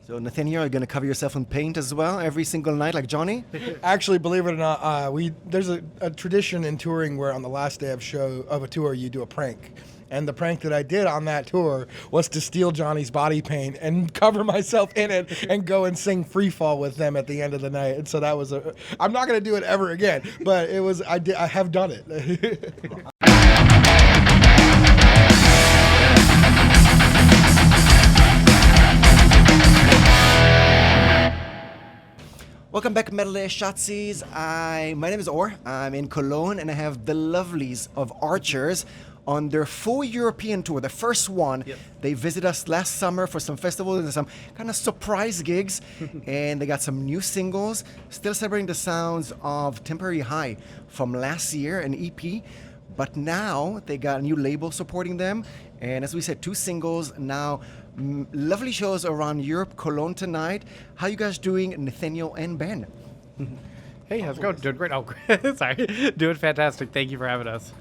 So, Nathaniel, are you going to cover yourself in paint as well every single night like Johnny? Actually, believe it or not, there's a tradition in touring where on the last day of a tour, you do a prank. And the prank that I did on that tour was to steal Johnny's body paint and cover myself in it and go and sing Free Fall with them at the end of the night. And so that was I'm not going to do it ever again, but I have done it. Welcome back, Metal.de Shotsies. My name is Orr. I'm in Cologne, and I have the lovelies of Archers on their full European tour, the first one. Yep. They visited us last summer for some festivals and some kind of surprise gigs, and they got some new singles, still celebrating the sounds of Temporary High from last year, an EP, but now they got a new label supporting them, and as we said, 2 singles now. Lovely shows around Europe, Cologne tonight. How you guys doing, Nathaniel and Ben? Hey, how's it going? Doing great. Oh, sorry. Doing fantastic. Thank you for having us.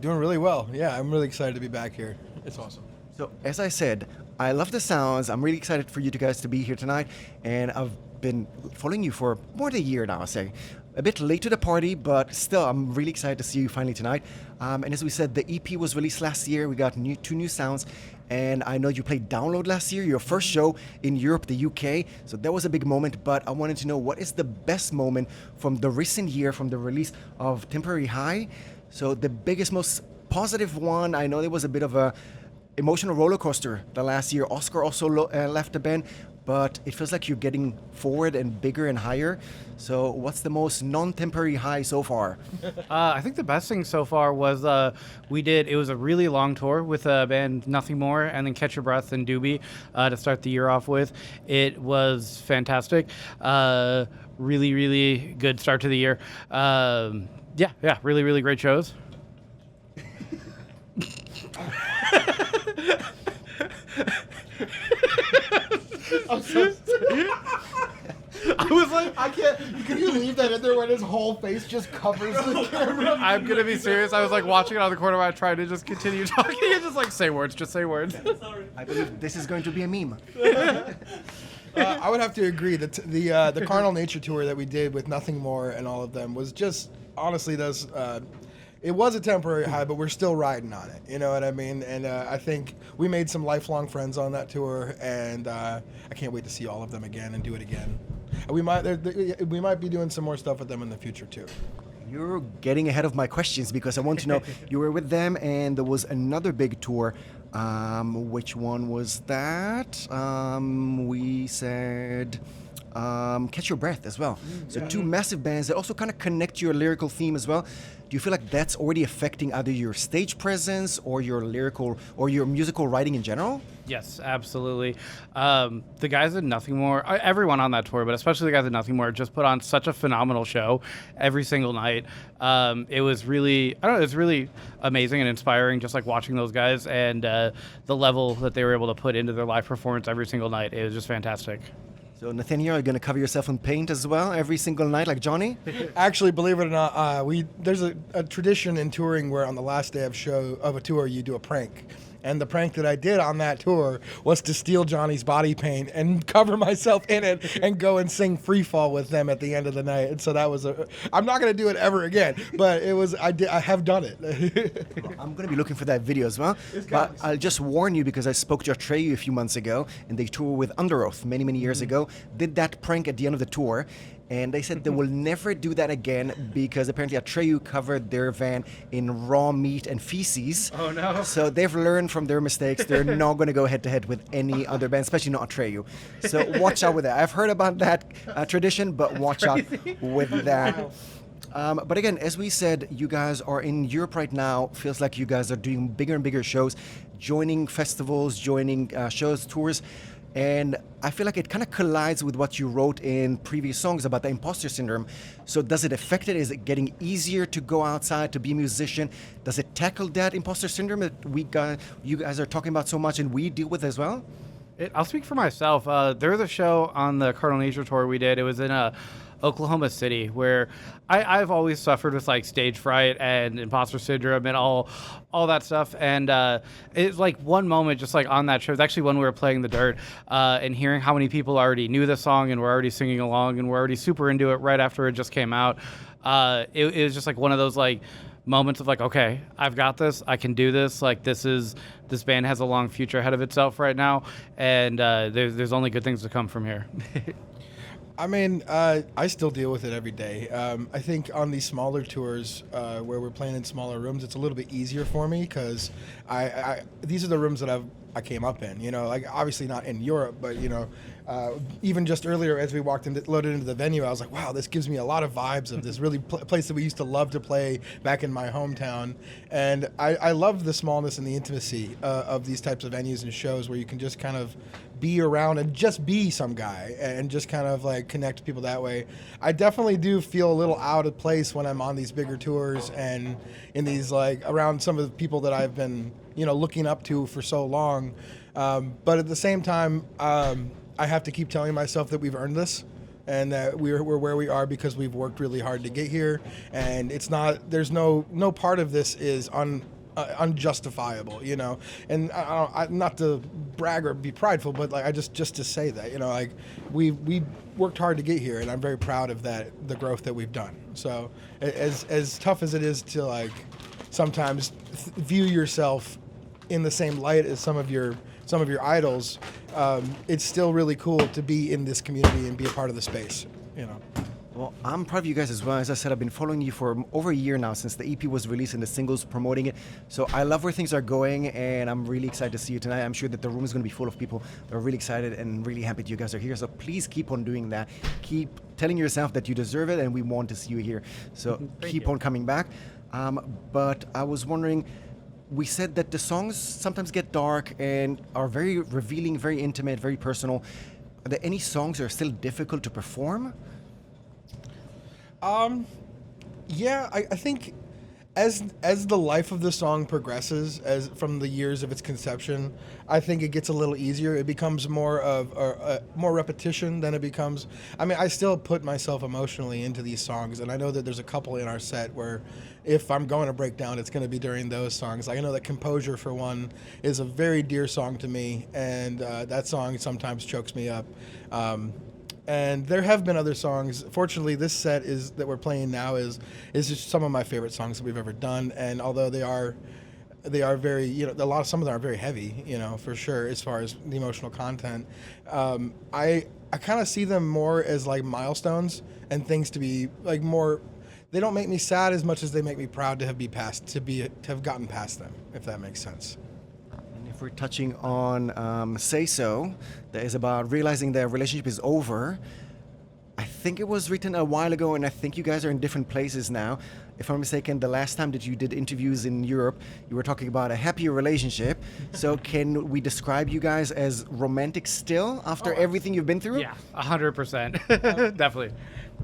Doing really well. Yeah, I'm really excited to be back here. It's awesome. So, as I said, I love the sounds. I'm really excited for you guys to be here tonight. And I've been following you for more than a year now, I'll say. A bit late to the party, but still, I'm really excited to see you finally tonight. And as we said, the EP was released last year. We got 2 new sounds. And I know you played Download last year, your first show in Europe, the UK. So that was a big moment. But I wanted to know, what is the best moment from the recent year, from the release of Temporary High? So the biggest, most positive one, I know there was a bit of a emotional roller coaster the last year. Oscar also left the band, but it feels like you're getting forward and bigger and higher. So what's the most non-temporary high so far? I think the best thing so far was it was a really long tour with a band Nothing More and then Catch Your Breath and Doobie to start the year off with. It was fantastic. Really, really good start to the year. Yeah, really, really great shows. I'm so I was like, I can't. Can you leave that in there when his whole face just covers the camera? I'm going to be serious. I was like watching it on the corner while I tried to just continue talking and just like say words, just say words. Sorry. I believe this is going to be a meme. I would have to agree that the Carnal Nature tour that we did with Nothing More and all of them was just, honestly, it was a temporary high, but we're still riding on it. You know what I mean? And I think we made some lifelong friends on that tour, and I can't wait to see all of them again and do it again. We might be doing some more stuff with them in the future too. You're getting ahead of my questions because I want to know, you were with them and there was another big tour. Which one was that? We said Catch Your Breath as well. So 2 massive bands that also kind of connect your lyrical theme as well. Do you feel like that's already affecting either your stage presence or your lyrical or your musical writing in general? Yes, absolutely. The guys at Nothing More, everyone on that tour, but especially the guys at Nothing More, just put on such a phenomenal show every single night. It was really, it was really amazing and inspiring, just like watching those guys and the level that they were able to put into their live performance every single night. It was just fantastic. So, Nathaniel, are you going to cover yourself in paint as well every single night like Johnny? Actually, believe it or not, there's a tradition in touring where on the last day of a tour, you do a prank. And the prank that I did on that tour was to steal Johnny's body paint and cover myself in it and go and sing Free Fall with them at the end of the night. And so that was I'm not going to do it ever again, but I have done it. I'm going to be looking for that video as well. But I'll just warn you because I spoke to Atreyu a few months ago and they toured with Under Oath many, many years ago. Did that prank at the end of the tour. And they said they will never do that again because apparently Atreyu covered their van in raw meat and feces. Oh, no. So they've learned from their mistakes. They're not going to go head-to-head with any other band, especially not Atreyu. So watch out with that. I've heard about that tradition, but watch out with that. But again, as we said, you guys are in Europe right now. Feels like you guys are doing bigger and bigger shows, joining festivals, joining shows, tours. And I feel like it kind of collides with what you wrote in previous songs about the imposter syndrome. So does it affect it? Is it getting easier to go outside, to be a musician? Does it tackle that imposter syndrome that you guys are talking about so much and we deal with as well? I'll speak for myself. There was a show on the Carnal Nature tour we did. It was in Oklahoma City, where I've always suffered with like stage fright and imposter syndrome and all that stuff. And it's like one moment just like on that show, it's actually when we were playing the dirt and hearing how many people already knew the song and were already singing along and were already super into it right after it just came out. It was just like one of those like moments of like, okay, I've got this, I can do this. Like this band has a long future ahead of itself right now, and there's only good things to come from here. I mean, I still deal with it every day. I think on these smaller tours where we're playing in smaller rooms, it's a little bit easier for me because these are the rooms that I came up in. You know, like obviously not in Europe, but you know, even just earlier as we loaded into the venue, I was like, wow, this gives me a lot of vibes of this really place that we used to love to play back in my hometown. And I love the smallness and the intimacy of these types of venues and shows where you can just kind of be around and just be some guy and just kind of like connect to people that way. I definitely do feel a little out of place when I'm on these bigger tours and in these like around some of the people that I've been, you know, looking up to for so long. But at the same time, I have to keep telling myself that we've earned this and that we're where we are because we've worked really hard to get here. And it's not, there's no part of this is unjustifiable, you know. And I not to brag or be prideful, but like I just to say that, you know, like we worked hard to get here, and I'm very proud of that, the growth that we've done. So as tough as it is to like sometimes view yourself in the same light as some of your idols, it's still really cool to be in this community and be a part of the space, you know. Well, I'm proud of you guys as well. As I said, I've been following you for over a year now since the EP was released and the singles promoting it. So I love where things are going, and I'm really excited to see you tonight. I'm sure that the room is going to be full of people that are really excited and really happy that you guys are here. So please keep on doing that. Keep telling yourself that you deserve it, and we want to see you here. So keep on coming back. But I was wondering, we said that the songs sometimes get dark and are very revealing, very intimate, very personal. Are there any songs that are still difficult to perform? Yeah, I think as the life of the song progresses, as from the years of its conception, I think it gets a little easier. It becomes more of more repetition than it becomes. I mean, I still put myself emotionally into these songs, and I know that there's a couple in our set where if I'm going to break down, it's going to be during those songs. Like I know that Composure, for one, is a very dear song to me, and that song sometimes chokes me up. And there have been other songs. Fortunately, this set that we're playing now is just some of my favorite songs that we've ever done. And although they are very, you know, some of them are very heavy, you know, for sure, as far as the emotional content. I kind of see them more as like milestones and things to be like more. They don't make me sad as much as they make me proud to have gotten past them, if that makes sense. If we're touching on Say So, that is about realizing their relationship is over. I think it was written a while ago, and I think you guys are in different places now. If I'm mistaken, the last time that you did interviews in Europe, you were talking about a happier relationship. So can we describe you guys as romantic still after everything you've been through? Yeah, 100%. Definitely.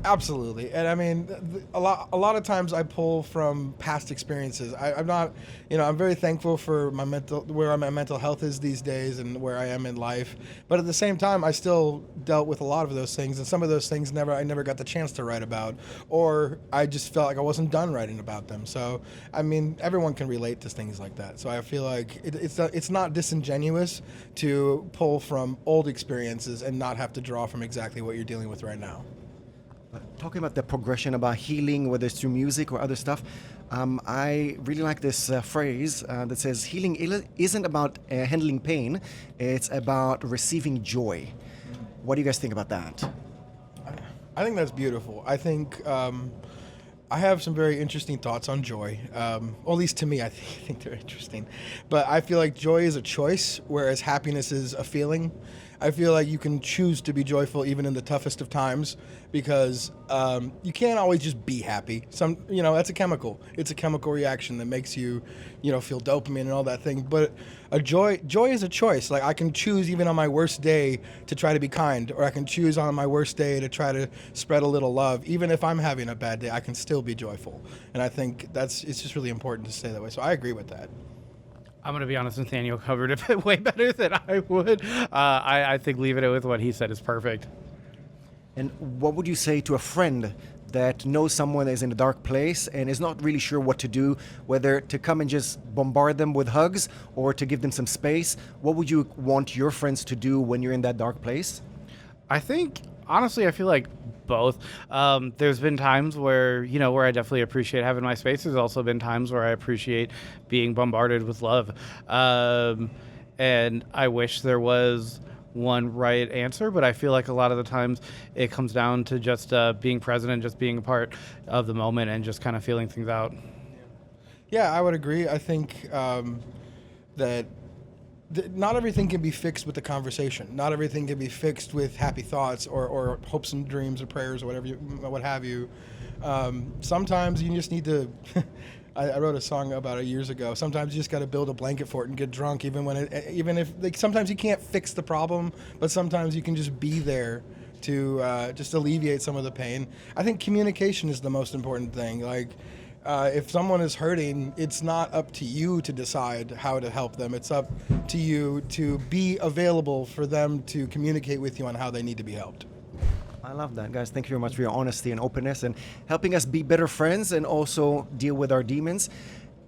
Absolutely. And I mean, a lot of times I pull from past experiences. I'm not, you know, I'm very thankful for where my mental health is these days and where I am in life. But at the same time, I still dealt with a lot of those things, and some of those things I never got the chance to write about, or I just felt like I wasn't done writing about them. So, I mean, everyone can relate to things like that. So I feel like it's not disingenuous to pull from old experiences and not have to draw from exactly what you're dealing with right now. Talking about the progression, about healing, whether it's through music or other stuff, I really like this phrase that says healing isn't about handling pain, it's about receiving joy. What do you guys think about that? I think that's beautiful. I think I have some very interesting thoughts on joy. Well, at least to me, I think they're interesting. But I feel like joy is a choice, whereas happiness is a feeling. I feel like you can choose to be joyful even in the toughest of times, because you can't always just be happy. That's a chemical. It's a chemical reaction that makes you, feel dopamine and all that thing. But joy is a choice. Like I can choose even on my worst day to try to be kind, or I can choose on my worst day to try to spread a little love. Even if I'm having a bad day, I can still be joyful. And I think it's just really important to stay that way. So I agree with that. I'm going to be honest, Nathaniel covered it way better than I would. I think leaving it with what he said is perfect. And what would you say to a friend that knows someone that is in a dark place and is not really sure what to do, whether to come and just bombard them with hugs or to give them some space? What would you want your friends to do when you're in that dark place? I think, honestly, I feel like both. There's been times where, where I definitely appreciate having my space. There's also been times where I appreciate being bombarded with love. And I wish there was one right answer, but I feel like a lot of the times it comes down to just being present and just being a part of the moment and just kind of feeling things out. Yeah, I would agree. I think that not everything can be fixed with the conversation. Not everything can be fixed with happy thoughts or hopes and dreams or prayers or what have you. Sometimes you just need to. I wrote a song about it years ago. Sometimes you just got to build a blanket for it and get drunk, even if sometimes you can't fix the problem, but sometimes you can just be there to just alleviate some of the pain. I think communication is the most important thing. Like, if someone is hurting, it's not up to you to decide how to help them. It's up to you to be available for them to communicate with you on how they need to be helped. I love that, guys. Thank you very much for your honesty and openness and helping us be better friends and also deal with our demons.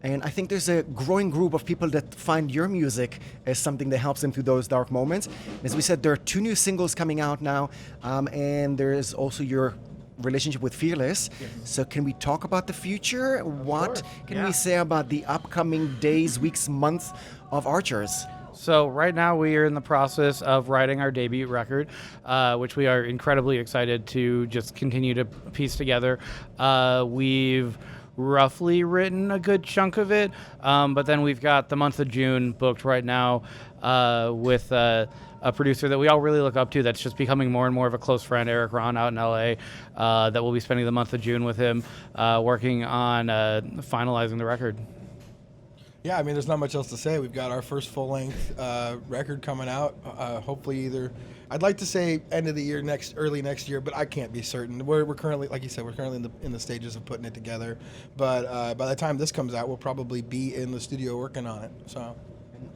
And I think there's a growing group of people that find your music as something that helps them through those dark moments. As we said, there are 2 new singles coming out now, and there is also your relationship with Fearless. Yes. So can we talk about the future? What can we say about the upcoming days, weeks, months of Archers? So right now we are in the process of writing our debut record, which we are incredibly excited to just continue to piece together. We've roughly written a good chunk of it, but then we've got the month of June booked right now with a producer that we all really look up to that's just becoming more and more of a close friend, Eric Ron, out in LA, that we'll be spending the month of June with him working on finalizing the record. Yeah, I mean, there's not much else to say. We've got our first full-length record coming out. Hopefully, I'd like to say end of the year, early next year, but I can't be certain. We're currently, like you said, we're currently in the stages of putting it together. But by the time this comes out, we'll probably be in the studio working on it. So,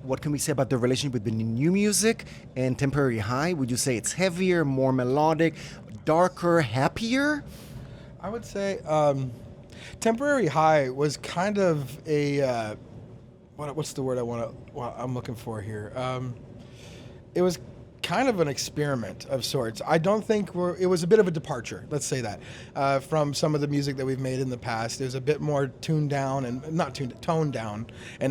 what can we say about the relationship with the new music and Temporary High? Would you say it's heavier, more melodic, darker, happier? I would say Temporary High was kind of a what's the word I'm looking for here? It was kind of an experiment of sorts. I don't think it was a bit of a departure, let's say that, from some of the music that we've made in the past. It was a bit more toned down and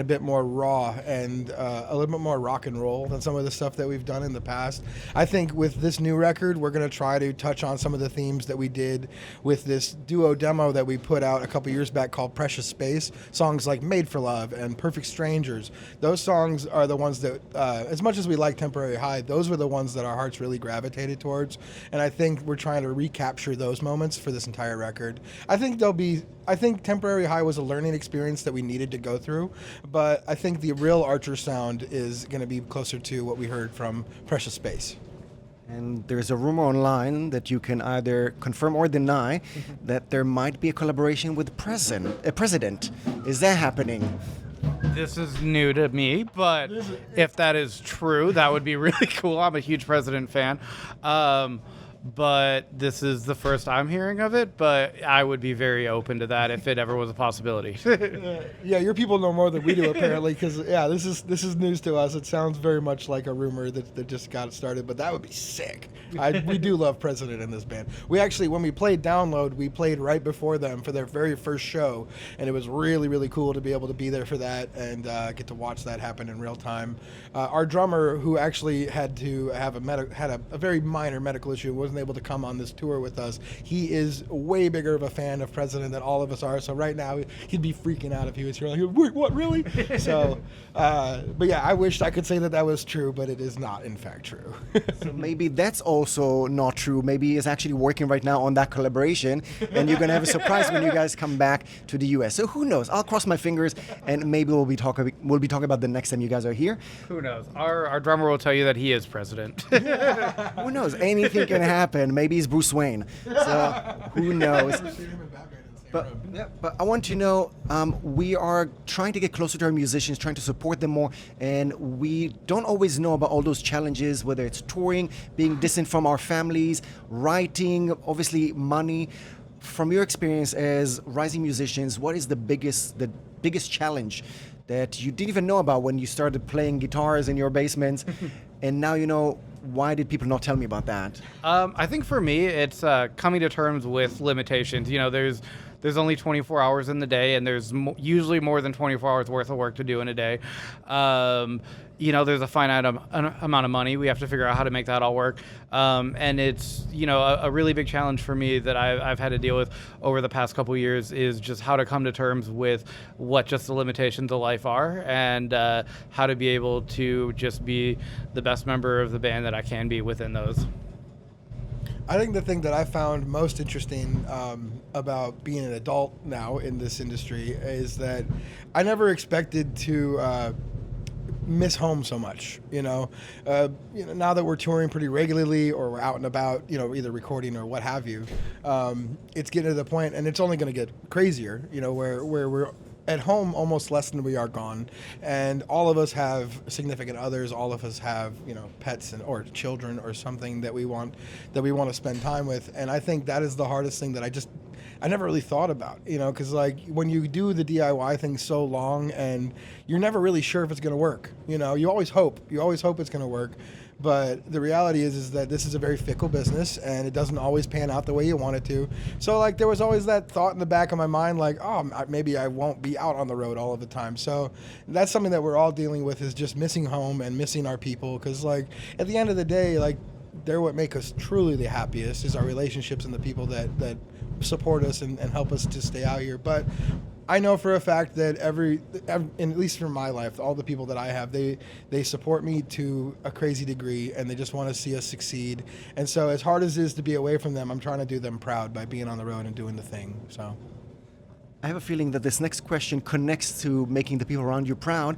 a bit more raw and a little bit more rock and roll than some of the stuff that we've done in the past. I think with this new record, we're going to try to touch on some of the themes that we did with this duo demo that we put out a couple years back called Precious Space. Songs like Made for Love and Perfect Strangers. Those songs are the ones that, as much as we like Temporary High, those were the ones that our hearts really gravitated towards, and I think we're trying to recapture those moments for this entire record. I think Temporary High was a learning experience that we needed to go through, but I think the real Archer sound is going to be closer to what we heard from Precious Space. And there's a rumor online that you can either confirm or deny that there might be a collaboration with a president. Is that happening? This is new to me, but if that is true, that would be really cool. I'm a huge President fan. But this is the first I'm hearing of it, but I would be very open to that if it ever was a possibility. Yeah, your people know more than we do, apparently, because, this is news to us. It sounds very much like a rumor that just got started, but that would be sick. We do love President in this band. We actually, when we played Download, we played right before them for their very first show, and it was really, really cool to be able to be there for that and get to watch that happen in real time. Our drummer, who actually had to have a very minor medical issue, wasn't able to come on this tour with us. He is way bigger of a fan of President than all of us are. So right now he'd be freaking out if he was here. Like, wait, what, really? So, but yeah, I wished I could say that was true, but it is not in fact true. So maybe that's also not true. Maybe he's actually working right now on that collaboration, and you're gonna have a surprise when you guys come back to the U.S. So who knows? I'll cross my fingers, and maybe we'll be talking about the next time you guys are here. Who knows? Our drummer will tell you that he is president. Who knows? Anything can happen. Maybe he's Bruce Wayne. So who knows? But I want to know, we are trying to get closer to our musicians, trying to support them more, and we don't always know about all those challenges, whether it's touring, being distant from our families, writing, obviously money. From your experience as rising musicians, what is the biggest challenge that you didn't even know about when you started playing guitars in your basements, and now you know? Why did people not tell me about that? I think for me, it's coming to terms with limitations. You know, there's only 24 hours in the day, and there's usually more than 24 hours worth of work to do in a day. You know, there's a finite amount of money. We have to figure out how to make that all work. And it's, you know, a really big challenge for me that I've had to deal with over the past couple years is just how to come to terms with what just the limitations of life are, and how to be able to just be the best member of the band that I can be within those. I think the thing that I found most interesting about being an adult now in this industry is that I never expected to miss home so much. Now that we're touring pretty regularly, or we're out and about, either recording or what have you, it's getting to the point, and it's only going to get crazier, where we're at home almost less than we are gone, and all of us have significant others. All of us have pets or children or something that we want to spend time with. And I think that is the hardest thing that I never really thought about, because like when you do the DIY thing so long and you're never really sure if it's going to work, you always hope it's going to work. But the reality is that this is a very fickle business, and it doesn't always pan out the way you want it to. So like there was always that thought in the back of my mind, like, oh, maybe I won't be out on the road all of the time. So that's something that we're all dealing with, is just missing home and missing our people. Because like at the end of the day, like they're what make us truly the happiest, is our relationships and the people that support us and help us to stay out here. But I know for a fact that at least for my life, all the people that I have, they support me to a crazy degree, and they just want to see us succeed. And so as hard as it is to be away from them, I'm trying to do them proud by being on the road and doing the thing. So I have a feeling that this next question connects to making the people around you proud.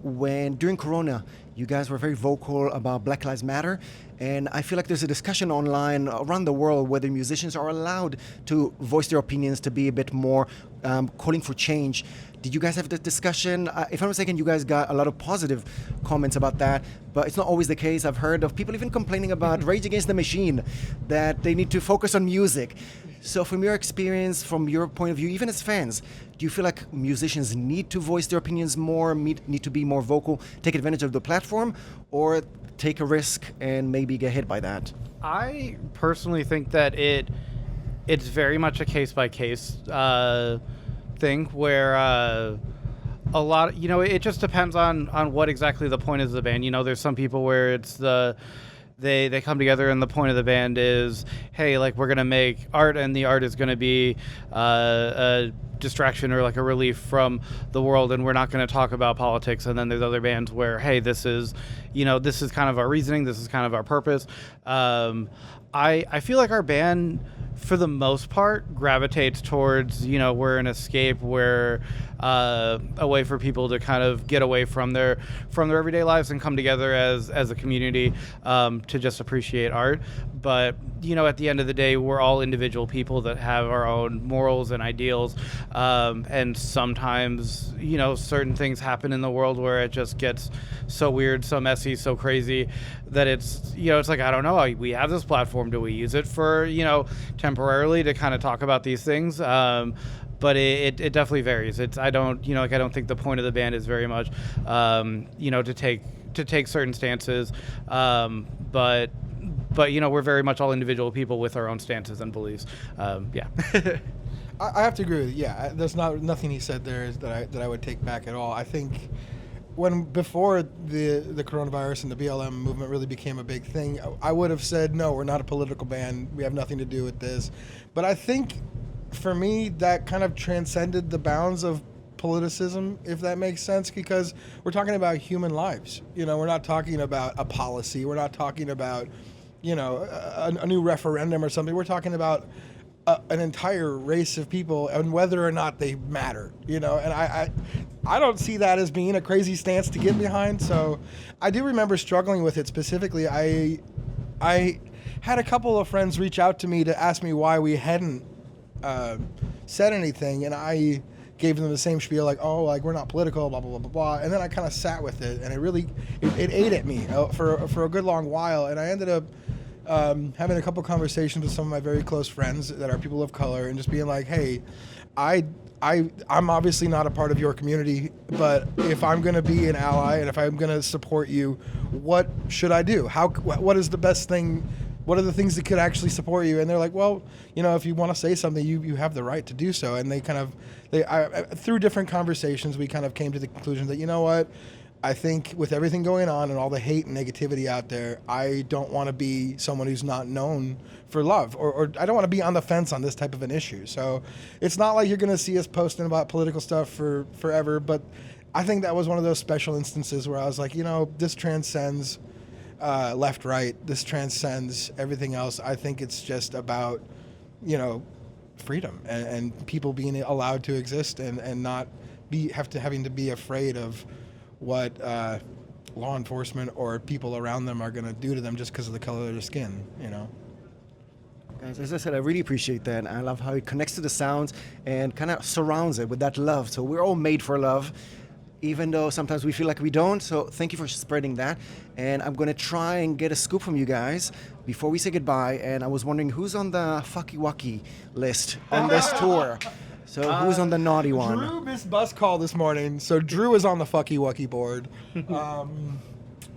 When during Corona, you guys were very vocal about Black Lives Matter, and I feel like there's a discussion online around the world whether musicians are allowed to voice their opinions, to be a bit more calling for change. Did you guys have this discussion? If I'm not mistaken, you guys got a lot of positive comments about that, but it's not always the case. I've heard of people even complaining about Rage Against the Machine, that they need to focus on music. So from your experience, from your point of view, even as fans, do you feel like musicians need to voice their opinions more, need to be more vocal, take advantage of the platform, or take a risk and maybe get hit by that? I personally think that it's very much a case-by-case thing, where a lot, it just depends on what exactly the point is of the band. There's some people where it's they come together and the point of the band is, hey, like we're gonna make art, and the art is gonna be a distraction or like a relief from the world, and we're not gonna talk about politics. And then there's other bands where, hey, this is kind of our reasoning, this is kind of our purpose. I feel like our band, for the most part, gravitates towards, we're an escape, we're a way for people to kind of get away from their everyday lives and come together as a community to just appreciate art. But, at the end of the day, we're all individual people that have our own morals and ideals. And sometimes, certain things happen in the world where it just gets so weird, so messy, so crazy that it's like, I don't know, we have this platform. Do we use it for, temporarily to kind of talk about these things? But it definitely varies. I don't think the point of the band is very much, to take certain stances. But we're very much all individual people with our own stances and beliefs. Yeah. I have to agree with you. Yeah, there's nothing he said there that I would take back at all. I think before the coronavirus and the BLM movement really became a big thing, I would have said, no, we're not a political band. We have nothing to do with this. But I think for me, that kind of transcended the bounds of politicism, if that makes sense, because we're talking about human lives. We're not talking about a policy. We're not talking about, a new referendum or something. We're talking about an entire race of people and whether or not they matter, and I don't see that as being a crazy stance to get behind. So I do remember struggling with it specifically. I had a couple of friends reach out to me to ask me why we hadn't said anything, and I gave them the same spiel, like, oh, like, we're not political, blah, blah, blah, blah, blah. And then I kind of sat with it, and it ate at me for a good long while. And I ended up having a couple conversations with some of my very close friends that are people of color, and just being like, hey, I'm obviously not a part of your community, but if I'm going to be an ally and if I'm going to support you, what should I do? What is the best thing? What are the things that could actually support you? And they're like, well, you know, if you want to say something, you have the right to do so. And through different conversations, we kind of came to the conclusion that, you know what, I think with everything going on and all the hate and negativity out there, I don't want to be someone who's not known for love, or I don't want to be on the fence on this type of an issue. So it's not like you're going to see us posting about political stuff for forever, but I think that was one of those special instances where I was like, you know, this transcends left, right. This transcends everything else. I think it's just about, you know, freedom and people being allowed to exist and not having to be afraid of what law enforcement or people around them are going to do to them just because of the color of their skin, you know. As I said, I really appreciate that. I love how it connects to the sounds and kind of surrounds it with that love. So we're all made for love, even though sometimes we feel like we don't. So thank you for spreading that. And I'm going to try and get a scoop from you guys before we say goodbye. And I was wondering who's on the Fucky Wucky list on this tour. So who's on the naughty one? Drew missed bus call this morning, so Drew is on the Fucky Wucky board.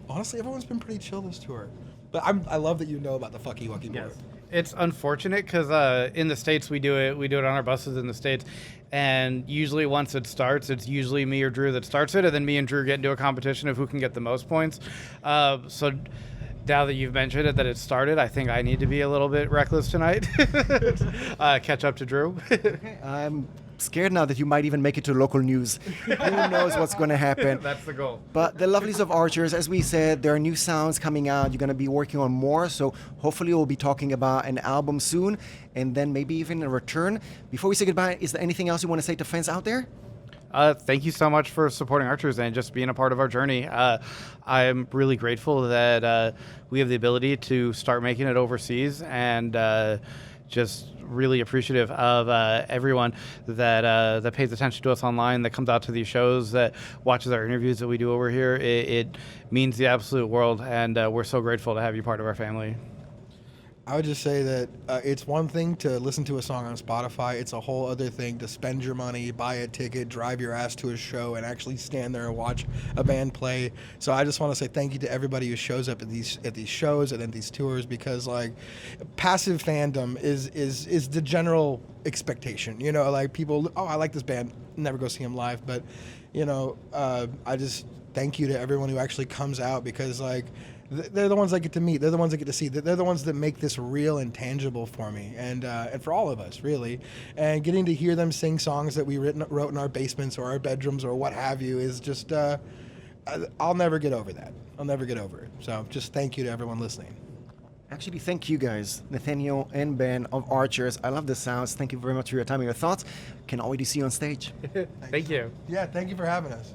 Honestly, everyone's been pretty chill this tour. But I love that you know about the Fucky Wucky board. Yes. It's unfortunate because in the States we do it on our buses in the States, and usually once it starts, it's usually me or Drew that starts it, and then me and Drew get into a competition of who can get the most points. So now that you've mentioned it, that it started, I think I need to be a little bit reckless tonight. Catch up to Drew. I'm scared now that you might even make it to local news. Who knows what's going to happen? That's the goal. But the lovelies of Archers, as we said, there are new sounds coming out. You're going to be working on more. So hopefully we'll be talking about an album soon and then maybe even a return. Before we say goodbye, is there anything else you want to say to fans out there? Thank you so much for supporting Archers and just being a part of our journey. I'm really grateful that we have the ability to start making it overseas, and just really appreciative of everyone that pays attention to us online, that comes out to these shows, that watches our interviews that we do over here. It means the absolute world, and we're so grateful to have you part of our family. I would just say that it's one thing to listen to a song on Spotify. It's a whole other thing to spend your money, buy a ticket, drive your ass to a show, and actually stand there and watch a band play. So I just want to say thank you to everybody who shows up at these shows and at these tours, because like passive fandom is the general expectation. You know, like people, oh, I like this band, never go see them live, but you know, I just thank you to everyone who actually comes out, because like they're the ones I get to meet. They're the ones I get to see. They're the ones that make this real and tangible for me, and for all of us, really. And getting to hear them sing songs that we wrote in our basements or our bedrooms or what have you is just, I'll never get over that. I'll never get over it. So just thank you to everyone listening. Actually, thank you guys, Nathaniel and Ben of Archers. I love the sounds. Thank you very much for your time and your thoughts. Can already see you on stage. Thank you. Yeah, thank you for having us.